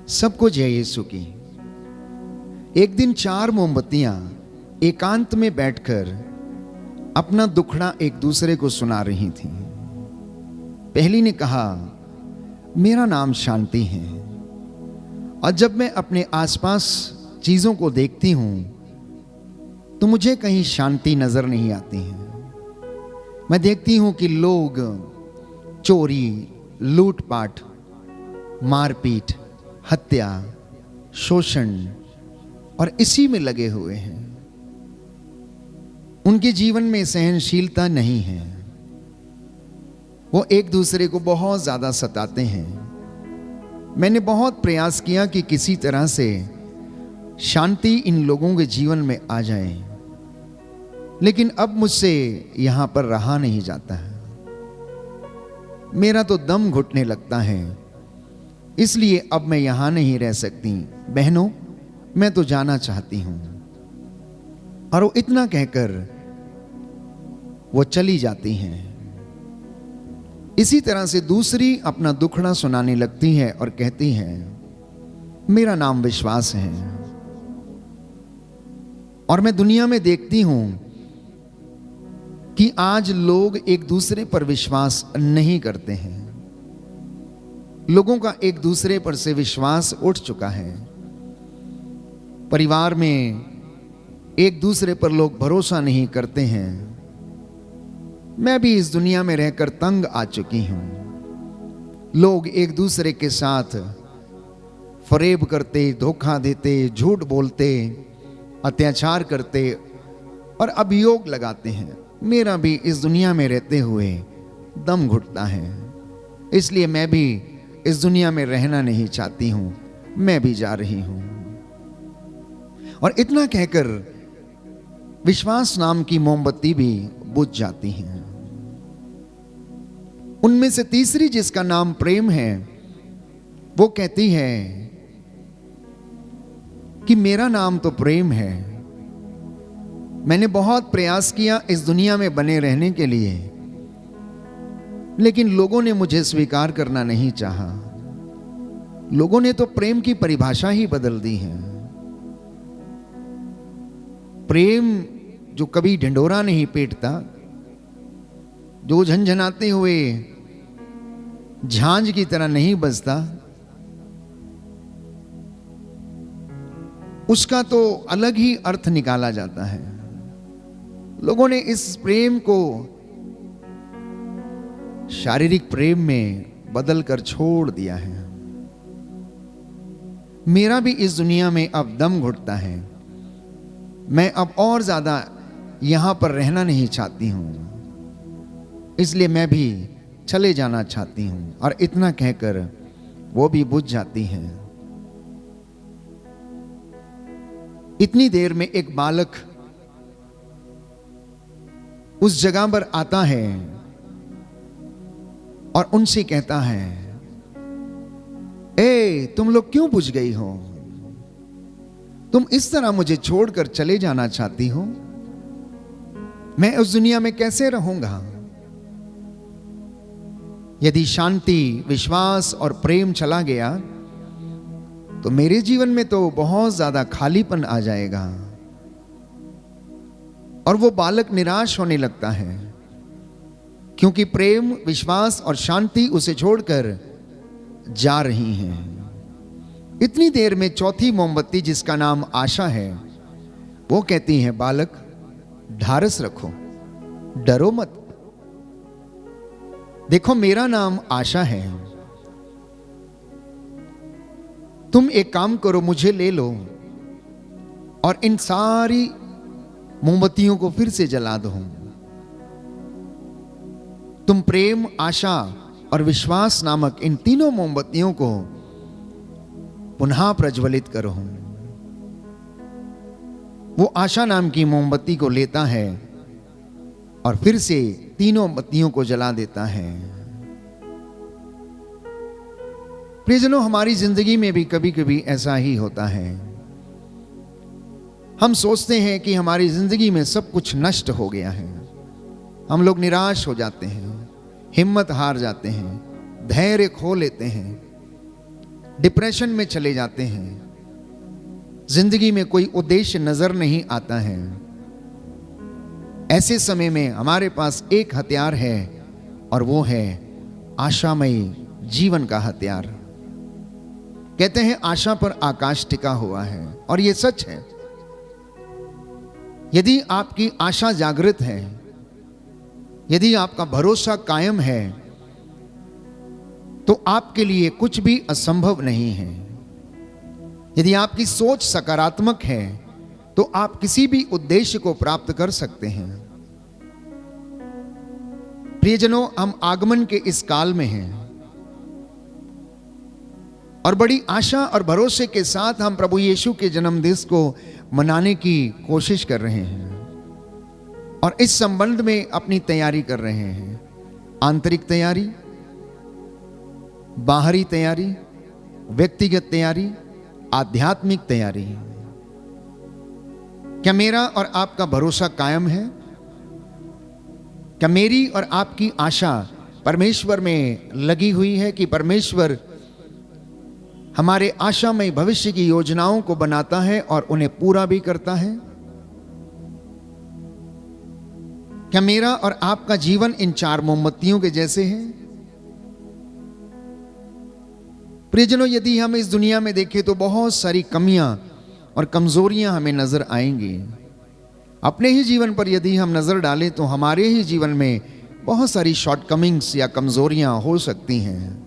सबको जय यीशु की। एक दिन 4 मोमबत्तियां एकांत में बैठकर अपना दुखड़ा एक दूसरे को सुना रही थीं। पहली ने कहा, मेरा नाम शांति है और जब मैं अपने आसपास चीजों को देखती हूं तो मुझे कहीं शांति नजर नहीं आती है। मैं देखती हूं कि लोग चोरी, लूटपाट, मारपीट, हत्या, शोषण और इसी में लगे हुए हैं। उनके जीवन में सहनशीलता नहीं है। वो एक दूसरे को बहुत ज्यादा सताते हैं। मैंने बहुत प्रयास किया कि किसी तरह से शांति इन लोगों के जीवन में आ जाए, लेकिन अब मुझसे यहां पर रहा नहीं जाता है। मेरा तो दम घुटने लगता है, इसलिए अब मैं यहां नहीं रह सकती। बहनों, मैं तो जाना चाहती हूं। और वो इतना कहकर वो चली जाती हैं। इसी तरह से दूसरी अपना दुखड़ा सुनाने लगती है और कहती है, मेरा नाम विश्वास है और मैं दुनिया में देखती हूं कि आज लोग एक दूसरे पर विश्वास नहीं करते हैं। लोगों का एक दूसरे पर से विश्वास उठ चुका है। परिवार में एक दूसरे पर लोग भरोसा नहीं करते हैं। मैं भी इस दुनिया में रहकर तंग आ चुकी हूं। लोग एक दूसरे के साथ फरेब करते, धोखा देते, झूठ बोलते, अत्याचार करते और अभियोग लगाते हैं। मेरा भी इस दुनिया में रहते हुए दम घुटता है, इसलिए मैं भी इस दुनिया में रहना नहीं चाहती हूं। मैं भी जा रही हूं। और इतना कहकर विश्वास नाम की मोमबत्ती भी बुझ जाती है। उनमें से तीसरी, जिसका नाम प्रेम है, वो कहती है कि मेरा नाम तो प्रेम है। मैंने बहुत प्रयास किया इस दुनिया में बने रहने के लिए, लेकिन लोगों ने मुझे स्वीकार करना नहीं चाहा। लोगों ने तो प्रेम की परिभाषा ही बदल दी है। प्रेम जो कभी ढिंढोरा नहीं पीटता, जो झंझनाते हुए झांझ की तरह नहीं बजता, उसका तो अलग ही अर्थ निकाला जाता है। लोगों ने इस प्रेम को शारीरिक प्रेम में बदल कर छोड़ दिया है। मेरा भी इस दुनिया में अब दम घुटता है। मैं अब और ज्यादा यहां पर रहना नहीं चाहती हूं, इसलिए मैं भी चले जाना चाहती हूं। और इतना कहकर वो भी बुझ जाती है। इतनी देर में एक बालक उस जगह पर आता है और उनसे कहता है, ए, तुम लोग क्यों बुझ गई हो? तुम इस तरह मुझे छोड़कर चले जाना चाहती हो? मैं उस दुनिया में कैसे रहूंगा? यदि शांति, विश्वास और प्रेम चला गया तो मेरे जीवन में तो बहुत ज्यादा खालीपन आ जाएगा। और वो बालक निराश होने लगता है, क्योंकि प्रेम, विश्वास और शांति उसे छोड़कर जा रही हैं। इतनी देर में चौथी मोमबत्ती, जिसका नाम आशा है, वो कहती है, बालक, ढारस रखो, डरो मत। देखो, मेरा नाम आशा है। तुम एक काम करो, मुझे ले लो और इन सारी मोमबत्तियों को फिर से जला दो। तुम प्रेम, आशा और विश्वास नामक इन तीनों मोमबत्तियों को पुनः प्रज्वलित करो। वो आशा नाम की मोमबत्ती को लेता है और फिर से तीनों बत्तियों को जला देता है। प्रियजनों, हमारी जिंदगी में भी कभी कभी ऐसा ही होता है। हम सोचते हैं कि हमारी जिंदगी में सब कुछ नष्ट हो गया है। हम लोग निराश हो जाते हैं, हिम्मत हार जाते हैं, धैर्य खो लेते हैं, डिप्रेशन में चले जाते हैं, जिंदगी में कोई उद्देश्य नजर नहीं आता है। ऐसे समय में हमारे पास एक हथियार है और वो है आशामयी जीवन का हथियार। कहते हैं आशा पर आकाश टिका हुआ है, और ये सच है। यदि आपकी आशा जागृत है, यदि आपका भरोसा कायम है, तो आपके लिए कुछ भी असंभव नहीं है। यदि आपकी सोच सकारात्मक है तो आप किसी भी उद्देश्य को प्राप्त कर सकते हैं। प्रियजनों, हम आगमन के इस काल में हैं और बड़ी आशा और भरोसे के साथ हम प्रभु यीशु के जन्मदिवस को मनाने की कोशिश कर रहे हैं और इस संबंध में अपनी तैयारी कर रहे हैं। आंतरिक तैयारी, बाहरी तैयारी, व्यक्तिगत तैयारी, आध्यात्मिक तैयारी। क्या मेरा और आपका भरोसा कायम है? क्या मेरी और आपकी आशा परमेश्वर में लगी हुई है कि परमेश्वर हमारे आशामय भविष्य की योजनाओं को बनाता है और उन्हें पूरा भी करता है? क्या मेरा और आपका जीवन इन 4 मोमबत्तियों के जैसे है? प्रियजनों, यदि हम इस दुनिया में देखें तो बहुत सारी कमियां और कमजोरियां हमें नजर आएंगी। अपने ही जीवन पर यदि हम नजर डालें तो हमारे ही जीवन में बहुत सारी शॉर्टकमिंग्स या कमजोरियां हो सकती हैं।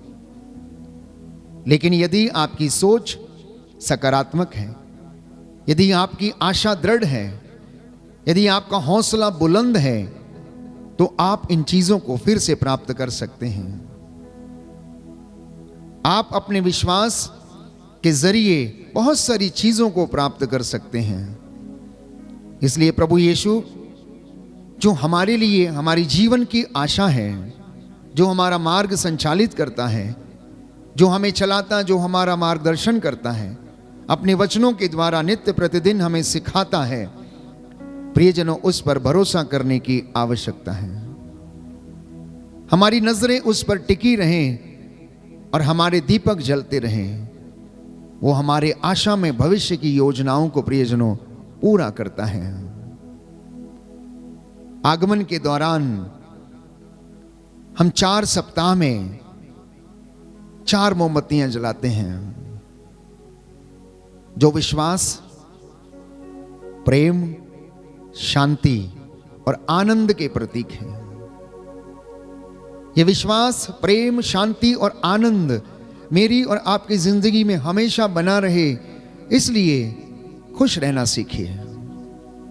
लेकिन यदि आपकी सोच सकारात्मक है, यदि आपकी आशा दृढ़ है, यदि आपका हौसला बुलंद है, तो आप इन चीजों को फिर से प्राप्त कर सकते हैं। आप अपने विश्वास के जरिए बहुत सारी चीजों को प्राप्त कर सकते हैं। इसलिए प्रभु यीशु जो हमारे लिए हमारी जीवन की आशा है, जो हमारा मार्ग संचालित करता है, जो हमें चलाता, जो हमारा मार्गदर्शन करता है, अपने वचनों के द्वारा नित्य प्रतिदिन हमें सिखाता है, प्रियजनों, उस पर भरोसा करने की आवश्यकता है। हमारी नजरें उस पर टिकी रहें और हमारे दीपक जलते रहें। वो हमारे आशा में भविष्य की योजनाओं को प्रियजनों पूरा करता है। आगमन के दौरान हम 4 सप्ताह में 4 मोमबत्तियां जलाते हैं, जो विश्वास, प्रेम, शांति और आनंद के प्रतीक हैं। ये विश्वास, प्रेम, शांति और आनंद मेरी और आपकी जिंदगी में हमेशा बना रहे, इसलिए खुश रहना सीखिए,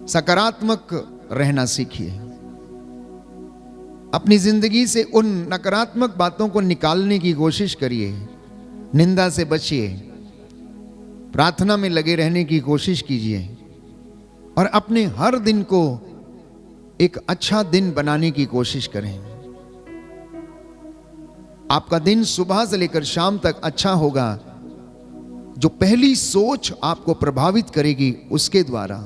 सकारात्मक रहना सीखिए। अपनी जिंदगी से उन नकारात्मक बातों को निकालने की कोशिश करिए, निंदा से बचिए, प्रार्थना में लगे रहने की कोशिश कीजिए और अपने हर दिन को एक अच्छा दिन बनाने की कोशिश करें। आपका दिन सुबह से लेकर शाम तक अच्छा होगा जो पहली सोच आपको प्रभावित करेगी उसके द्वारा।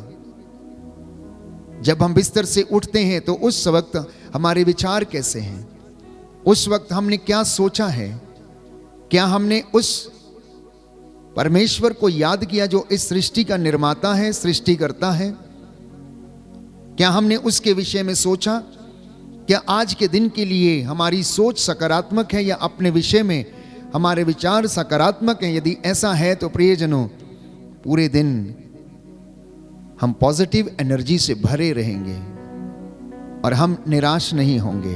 जब हम बिस्तर से उठते हैं तो उस वक्त हमारे विचार कैसे हैं, उस वक्त हमने क्या सोचा है, क्या हमने उस परमेश्वर को याद किया जो इस सृष्टि का निर्माता है, सृष्टिकर्ता है? क्या हमने उसके विषय में सोचा? क्या आज के दिन के लिए हमारी सोच सकारात्मक है या अपने विषय में हमारे विचार सकारात्मक हैं? यदि ऐसा है तो प्रियजनों, पूरे दिन हम पॉजिटिव एनर्जी से भरे रहेंगे और हम निराश नहीं होंगे।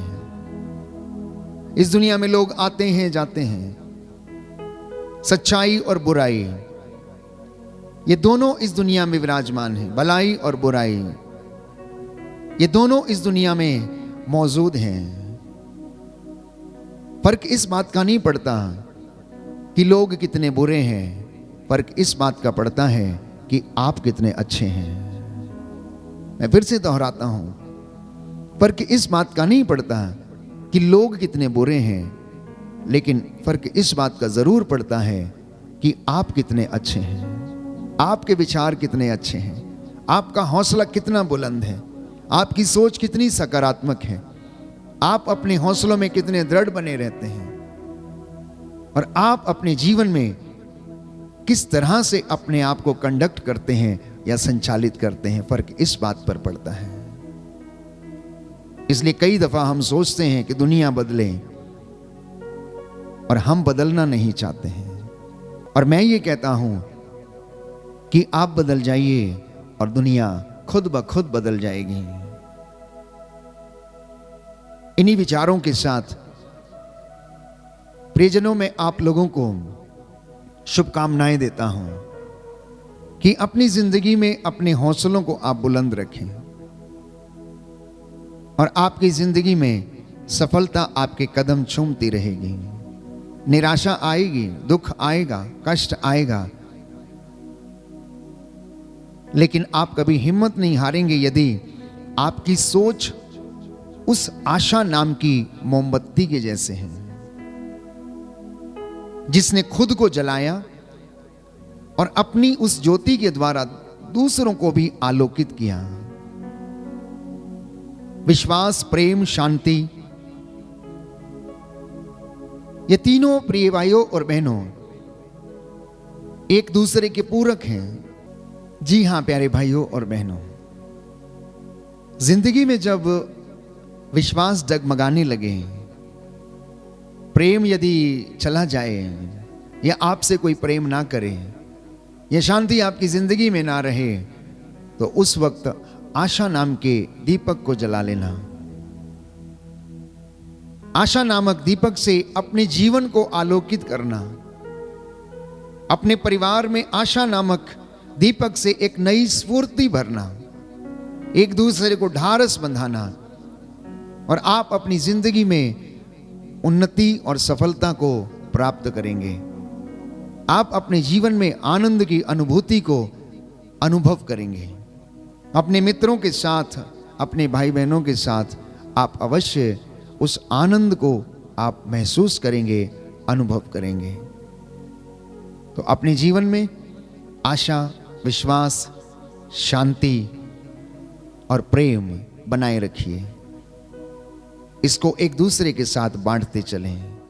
इस दुनिया में लोग आते हैं, जाते हैं, सच्चाई और बुराई ये दोनों इस दुनिया में विराजमान हैं। भलाई और बुराई ये दोनों इस दुनिया में मौजूद हैं। फर्क इस बात का नहीं पड़ता कि लोग कितने बुरे हैं, फर्क इस बात का पड़ता है कि आप कितने अच्छे हैं। मैं फिर से दोहराता हूं, फर्क इस बात का नहीं पड़ता कि लोग कितने बुरे हैं, लेकिन फर्क इस बात का जरूर पड़ता है कि आप कितने अच्छे हैं, आपके विचार कितने अच्छे हैं, आपका हौसला कितना बुलंद है, आपकी सोच कितनी सकारात्मक है, आप अपने हौसलों में कितने दृढ़ बने रहते हैं और आप अपने जीवन में किस तरह से अपने आप को कंडक्ट करते हैं या संचालित करते हैं, फर्क इस बात पर पड़ता है। इसलिए कई दफा हम सोचते हैं कि दुनिया बदले और हम बदलना नहीं चाहते हैं। और मैं ये कहता हूं कि आप बदल जाइए और दुनिया खुद ब खुद बदल जाएगी। इन्हीं विचारों के साथ प्रियजनों में आप लोगों को शुभकामनाएं देता हूं कि अपनी जिंदगी में अपने हौसलों को आप बुलंद रखें और आपकी जिंदगी में सफलता आपके कदम चूमती रहेगी। निराशा आएगी, दुख आएगा, कष्ट आएगा, लेकिन आप कभी हिम्मत नहीं हारेंगे यदि आपकी सोच उस आशा नाम की मोमबत्ती के जैसे है, जिसने खुद को जलाया और अपनी उस ज्योति के द्वारा दूसरों को भी आलोकित किया। विश्वास, प्रेम, शांति, ये तीनों प्रिय भाइयों और बहनों एक दूसरे के पूरक हैं। जी हां प्यारे भाइयों और बहनों, जिंदगी में जब विश्वास डगमगाने लगे, प्रेम यदि चला जाए या आपसे कोई प्रेम ना करे या शांति आपकी जिंदगी में ना रहे, तो उस वक्त आशा नाम के दीपक को जला लेना। आशा नामक दीपक से अपने जीवन को आलोकित करना, अपने परिवार में आशा नामक दीपक से एक नई स्फूर्ति भरना, एक दूसरे को ढारस बंधाना, और आप अपनी जिंदगी में उन्नति और सफलता को प्राप्त करेंगे। आप अपने जीवन में आनंद की अनुभूति को अनुभव करेंगे। अपने मित्रों के साथ, अपने भाई बहनों के साथ आप अवश्य उस आनंद को आप महसूस करेंगे, अनुभव करेंगे। तो अपने जीवन में आशा, विश्वास, शांति और प्रेम बनाए रखिए। इसको एक दूसरे के साथ बांटते चलें।